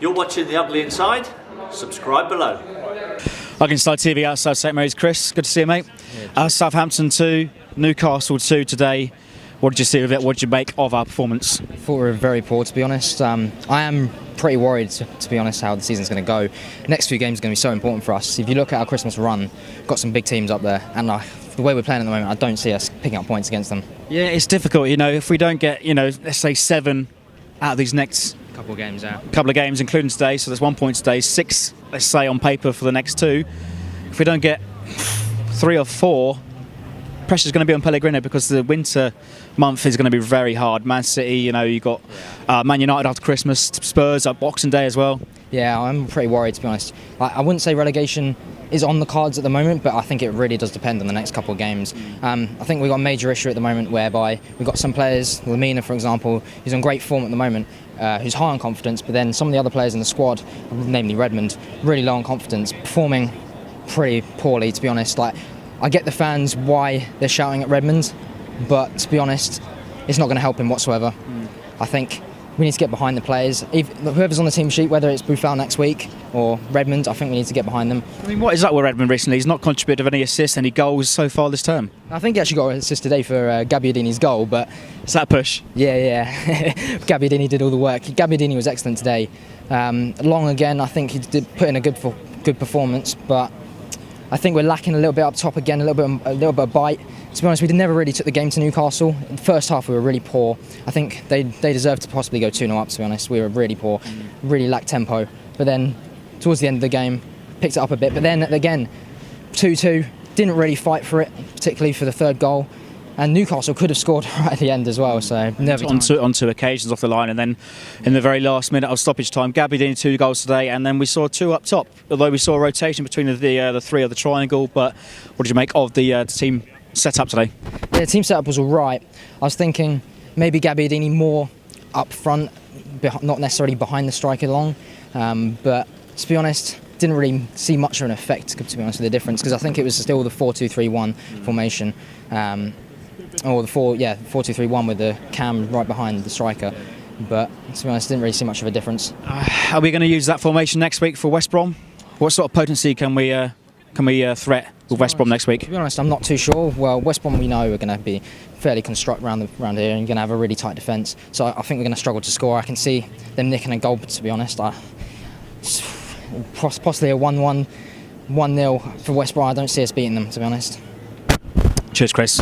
You're watching The Ugly Inside. Subscribe below. Ugly Inside TV outside St Mary's. Chris, good to see you, mate. Southampton 2, Newcastle 2 today. What did you see of it? What did you make of our performance? I thought we were very poor, to be honest. I am pretty worried, to be honest, how the season's going to go. Next few games are going to be so important for us. If you look at our Christmas run, got some big teams up there, and the way we're playing at the moment, I don't see us picking up points against them. Yeah, it's difficult. If we don't get, let's say 7 out of these next Couple of games, including today, so there's 1 point today, 6, let's say, on paper for the next 2. If we don't get 3 or 4, pressure's going to be on Pellegrino because the winter month is going to be very hard. Man City, you got Man United after Christmas, Spurs at Boxing Day as well. Yeah, I'm pretty worried, to be honest. I wouldn't say relegation is on the cards at the moment, but I think it really does depend on the next couple of games. I think we've got a major issue at the moment whereby we've got some players, Lamina for example, who's on great form at the moment, who's high on confidence, but then some of the other players in the squad, namely Redmond, really low on confidence, performing pretty poorly, to be honest. I get the fans why they're shouting at Redmond, but to be honest, it's not going to help him whatsoever. I think we need to get behind the players. Whoever's on the team sheet, whether it's Buffal next week or Redmond, I think we need to get behind them. What is up with Redmond recently? He's not contributed any assists, any goals so far this term. I think he actually got an assist today for Gabbiadini's goal, but... Is that a push? Yeah. Gabbiadini did all the work. Gabbiadini was excellent today. Long again, I think he did put in a good performance, but I think we're lacking a little bit up top again, a little bit of bite. To be honest, we never really took the game to Newcastle. In the first half, we were really poor. I think they deserved to possibly go 2-0 up, to be honest. We were really poor, really lacked tempo. But then, towards the end of the game, picked it up a bit. But then, again, 2-2, didn't really fight for it, particularly for the third goal. And Newcastle could have scored right at the end as well. So never on two occasions off the line, and then in the very last minute of stoppage time, Gabbiadini 2 goals today, and then we saw 2 up top. Although we saw a rotation between the 3 of the triangle, but what did you make of the team set up today? Yeah, the team setup was all right. I was thinking maybe Gabbiadini more up front, not necessarily behind the striker long. But to be honest, didn't really see much of an effect, to be honest, with the difference, because I think it was still the 4-2-3-1 formation. Or the 4-2-3-1 with the cam right behind the striker. But to be honest, didn't really see much of a difference. Are we going to use that formation next week for West Brom? What sort of potency can we threat with West Brom next week? To be honest, I'm not too sure. Well, West Brom we know are going to be fairly construct around here and going to have a really tight defence. So I think we're going to struggle to score. I can see them nicking a goal, to be honest. Possibly a 1-1, 1-0 for West Brom. I don't see us beating them, to be honest. Cheers, Chris.